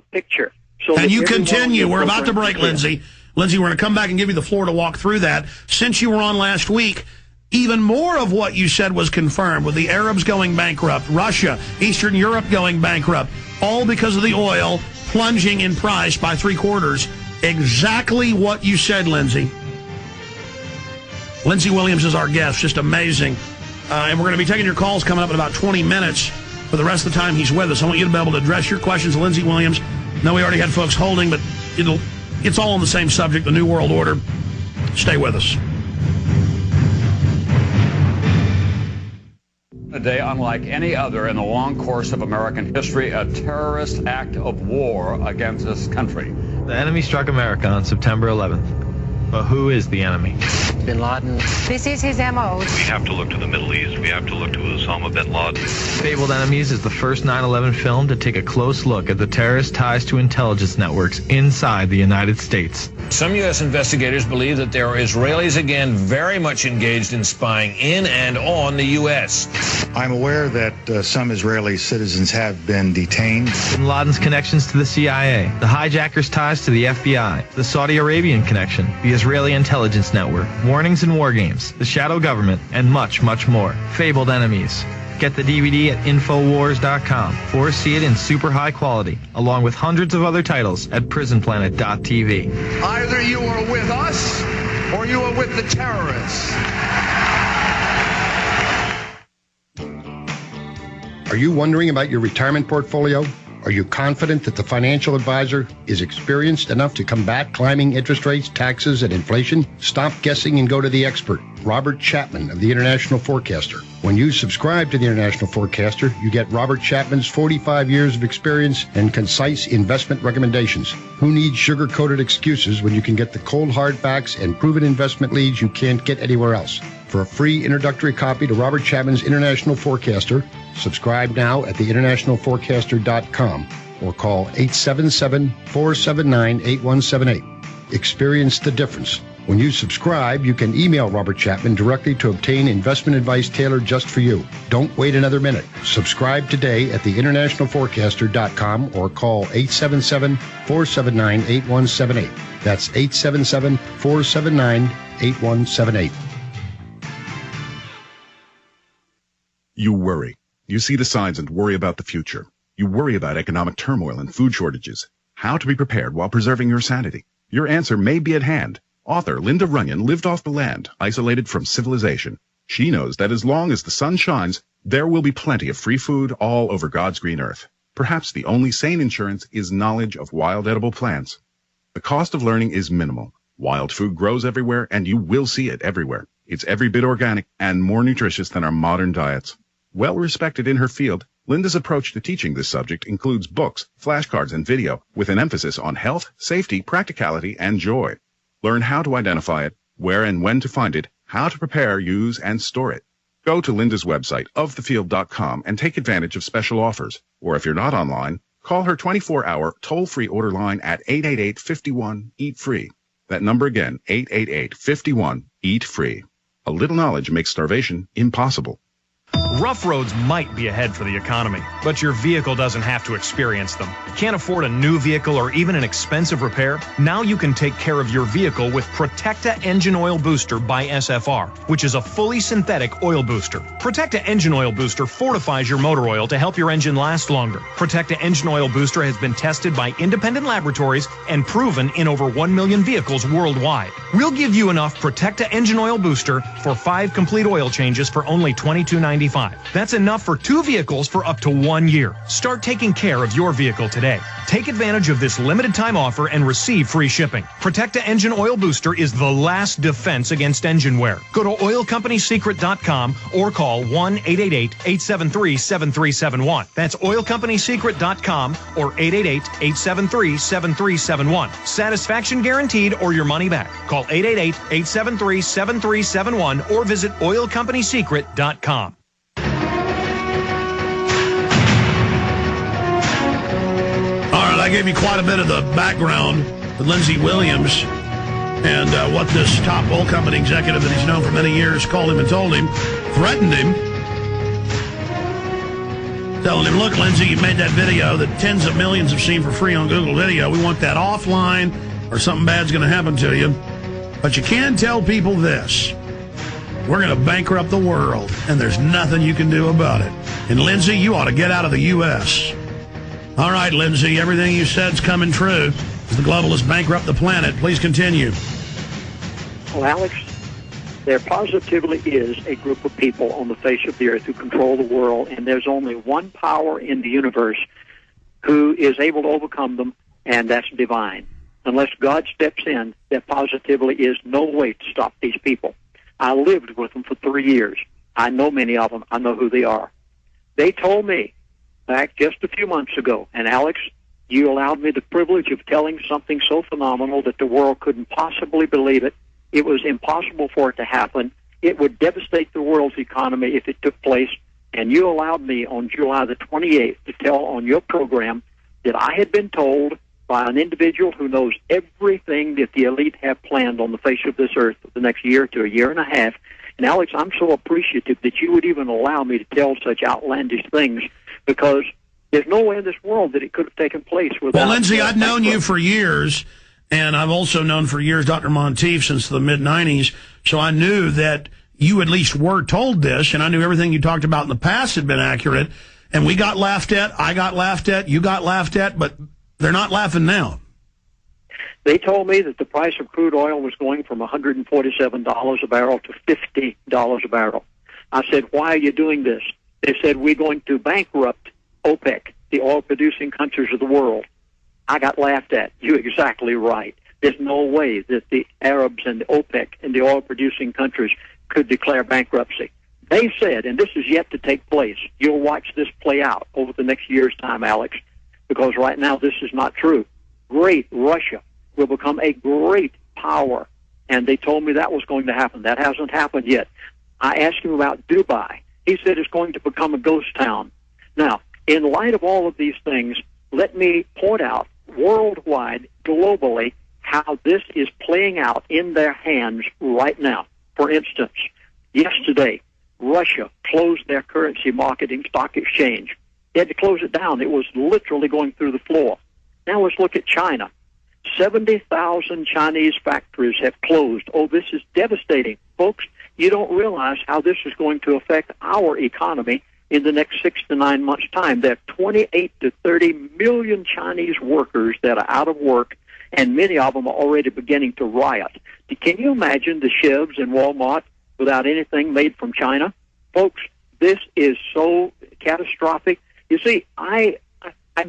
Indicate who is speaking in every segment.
Speaker 1: picture. So
Speaker 2: and you continue. We're about to break, Linsey. Linsey, we're going to come back and give you the floor to walk through that. Since you were on last week, even more of what you said was confirmed, with the Arabs going bankrupt, Russia, Eastern Europe going bankrupt, all because of the oil plunging in price by 3/4. Exactly what you said, Linsey. Linsey Williams is our guest. Just amazing. And we're going to be taking your calls coming up in about 20 minutes for the rest of the time he's with us. I want you to be able to address your questions, Linsey Williams. No, we already had folks holding, but it's all on the same subject, the New World Order. Stay with us.
Speaker 3: A day unlike any other in the long course of American history, a terrorist act of war against this country.
Speaker 4: The enemy struck America on September 11th. But who is the enemy?
Speaker 5: Bin Laden.
Speaker 6: This is his MO.
Speaker 7: We have to look to the Middle East. We have to look to Osama bin Laden.
Speaker 4: Fabled Enemies is the first 9/11 film to take a close look at the terrorist ties to intelligence networks inside the United States.
Speaker 8: Some U.S. investigators believe that there are Israelis again very much engaged in spying in and on the U.S.
Speaker 9: I'm aware that some Israeli citizens have been detained.
Speaker 4: Bin Laden's connections to the CIA, the hijackers' ties to the FBI, the Saudi Arabian connection, the Israeli intelligence network, warnings and war games, the shadow government, and much, much more. Fabled Enemies. Get the DVD at Infowars.com or see it in super high quality, along with hundreds of other titles at PrisonPlanet.tv.
Speaker 10: Either you are with us or you are with the terrorists.
Speaker 11: Are you wondering about your retirement portfolio? Are you confident that the financial advisor is experienced enough to combat climbing interest rates, taxes, and inflation? Stop guessing and go to the expert, Robert Chapman of the International Forecaster. When you subscribe to the International Forecaster, you get Robert Chapman's 45 years of experience and concise investment recommendations. Who needs sugar-coated excuses when you can get the cold hard facts and proven investment leads you can't get anywhere else? For a free introductory copy to Robert Chapman's International Forecaster, subscribe now at theInternationalForecaster.com or call 877-479-8178. Experience the difference. When you subscribe, you can email Robert Chapman directly to obtain investment advice tailored just for you. Don't wait another minute. Subscribe today at theInternationalForecaster.com or call 877-479-8178. That's 877-479-8178.
Speaker 12: You worry. You see the signs and worry about the future. You worry about economic turmoil and food shortages. How to be prepared while preserving your sanity. Your answer may be at hand. Author Linda Runyon lived off the land, isolated from civilization. She knows that as long as the sun shines, there will be plenty of free food all over God's green earth. Perhaps the only sane insurance is knowledge of wild edible plants. The cost of learning is minimal. Wild food grows everywhere, and you will see it everywhere. It's every bit organic and more nutritious than our modern diets. Well respected in her field, Linda's approach to teaching this subject includes books, flashcards, and video, with an emphasis on health, safety, practicality, and joy. Learn how to identify it, where and when to find it, how to prepare, use, and store it. Go to Linda's website, ofthefield.com, and take advantage of special offers. Or if you're not online, call her 24-hour toll-free order line at 888-51-EAT-FREE. That number again, 888-51-EAT-FREE. A little knowledge makes starvation impossible.
Speaker 13: Rough roads might be ahead for the economy, but your vehicle doesn't have to experience them. Can't afford a new vehicle or even an expensive repair? Now you can take care of your vehicle with Protecta Engine Oil Booster by SFR, which is a fully synthetic oil booster. Protecta Engine Oil Booster fortifies your motor oil to help your engine last longer. Protecta Engine Oil Booster has been tested by independent laboratories and proven in over 1 million vehicles worldwide. We'll give you enough Protecta Engine Oil Booster for 5 complete oil changes for only $22.95. That's enough for 2 vehicles for up to 1 year. Start taking care of your vehicle today. Take advantage of this limited time offer and receive free shipping. Protecta Engine Oil Booster is the last defense against engine wear. Go to oilcompanysecret.com or call 1-888-873-7371. That's oilcompanysecret.com or 888-873-7371. Satisfaction guaranteed or your money back. Call 888-873-7371 or visit oilcompanysecret.com.
Speaker 2: I gave you quite a bit of the background with Linsey Williams and what this top oil company executive that he's known for many years called him and told him, threatened him. telling him, look, Linsey, you made that video that tens of millions have seen for free on Google Video. We want that offline or something bad's going to happen to you. But you can tell people this. We're going to bankrupt the world, and there's nothing you can do about it. And, Linsey, you ought to get out of the U.S. All right, Linsey, everything you said's coming true. As the globalists bankrupt the planet, please continue.
Speaker 1: Well, Alex, there positively is a group of people on the face of the earth who control the world, and there's only one power in the universe who is able to overcome them, and that's divine. Unless God steps in, there positively is no way to stop these people. I lived with them for 3 years. I know many of them. I know who they are. They told me back just a few months ago, and Alex, you allowed me the privilege of telling something so phenomenal that the world couldn't possibly believe it. It was impossible for it to happen. It would devastate the world's economy if it took place. And you allowed me on July the 28th to tell on your program that I had been told by an individual who knows everything that the elite have planned on the face of this earth for the next year to a year and a half. And, Alex, I'm so appreciative that you would even allow me to tell such outlandish things, because there's no way in this world that it could have taken place without...
Speaker 2: Well, Linsey, I've known you for years, and I've also known for years Dr. Monteith since the mid-'90s, so I knew that you at least were told this, and I knew everything you talked about in the past had been accurate, and we got laughed at, I got laughed at, you got laughed at, but they're not laughing now.
Speaker 1: They told me that the price of crude oil was going from $147 a barrel to $50 a barrel. I said, why are you doing this? They said, we're going to bankrupt OPEC, the oil-producing countries of the world. I got laughed at. You're exactly right. There's no way that the Arabs and the OPEC and the oil-producing countries could declare bankruptcy. They said, and this is yet to take place, you'll watch this play out over the next year's time, Alex, because right now this is not true. Great Russia will become a great power, and they told me that was going to happen. That hasn't happened yet. I asked him about Dubai. He said it's going to become a ghost town. Now, in light of all of these things, let me point out worldwide, globally, how this is playing out in their hands right now. For instance, yesterday, Russia closed their currency marketing stock exchange. They had to close it down. It was literally going through the floor. Now let's look at China. 70,000 Chinese factories have closed. Oh, this is devastating. Folks, you don't realize how this is going to affect our economy in the next 6 to 9 months' time. There are 28 to 30 million Chinese workers that are out of work, and many of them are already beginning to riot. Can you imagine the Chevs and Walmart without anything made from China? Folks, this is so catastrophic. You see, I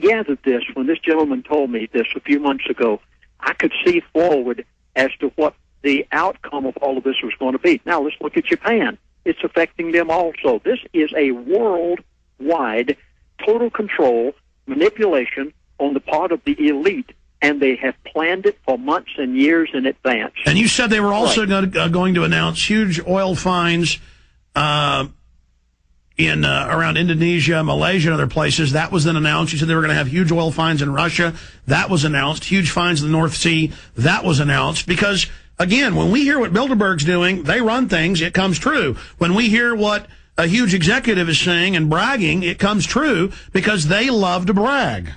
Speaker 1: gathered this when this gentleman told me this a few months ago. I could see forward as to what the outcome of all of this was going to be. Now, let's look at Japan. It's affecting them also. This is a worldwide total control, manipulation on the part of the elite, and they have planned it for months and years in advance.
Speaker 2: And you said they were also going to announce huge oil fines in around Indonesia, Malaysia, and other places. That was then announced. You said they were going to have huge oil fines in Russia. That was announced. Huge fines in the North Sea. That was announced. Because, again, when we hear what Bilderberg's doing, they run things, it comes true. When we hear what a huge executive is saying and bragging, it comes true because they love to brag.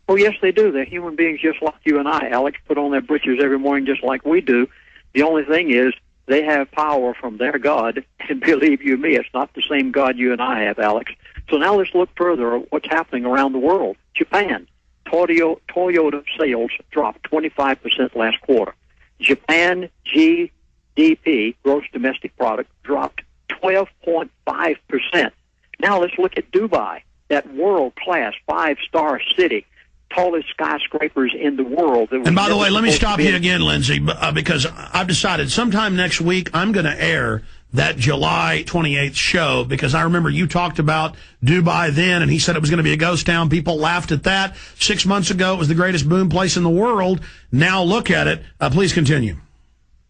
Speaker 1: Oh, yes, they do. They're human beings just like you and I. Alex, put on their britches every morning just like we do. The only thing is they have power from their God, and believe you me, it's not the same God you and I have, Alex. So now let's look further at what's happening around the world. Japan, Toyota sales dropped 25% last quarter. Japan GDP, gross domestic product, dropped 12.5%. Now let's look at Dubai, that world-class five-star city, tallest skyscrapers in the world.
Speaker 2: And by the way, let me stop you again, Linsey, because I've decided sometime next week I'm going to air that July 28th show, because I remember you talked about Dubai then, and he said it was going to be a ghost town. People laughed at that. 6 months ago, it was the greatest boom place in the world. Now look at it. Please continue.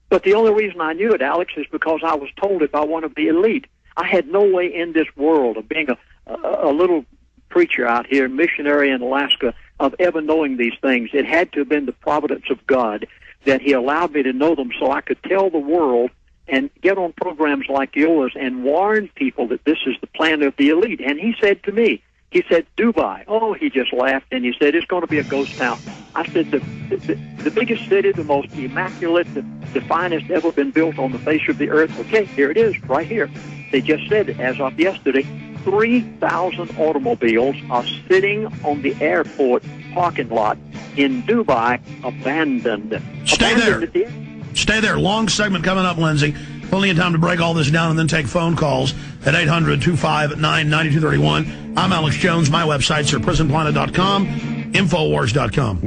Speaker 1: But the only reason I knew it, Alex, is because I was told it by one of the elite. I had no way in this world of being a little preacher out here, missionary in Alaska, of ever knowing these things. It had to have been the providence of God that he allowed me to know them so I could tell the world and get on programs like yours and warn people that this is the plan of the elite. And he said to me, He said, Dubai. Oh, he just laughed, and he said, it's going to be a ghost town. I said, the biggest city, the most immaculate, the finest ever been built on the face of the earth. Okay, here it is, right here. They just said, as of yesterday, 3,000 automobiles are sitting on the airport parking lot in Dubai, abandoned.
Speaker 2: Stay there. Stay there. Long segment coming up, Linsey. Plenty of time to break all this down and then take phone calls at 800-259-9231. I'm Alex Jones. My websites are prisonplanet.com, Infowars.com.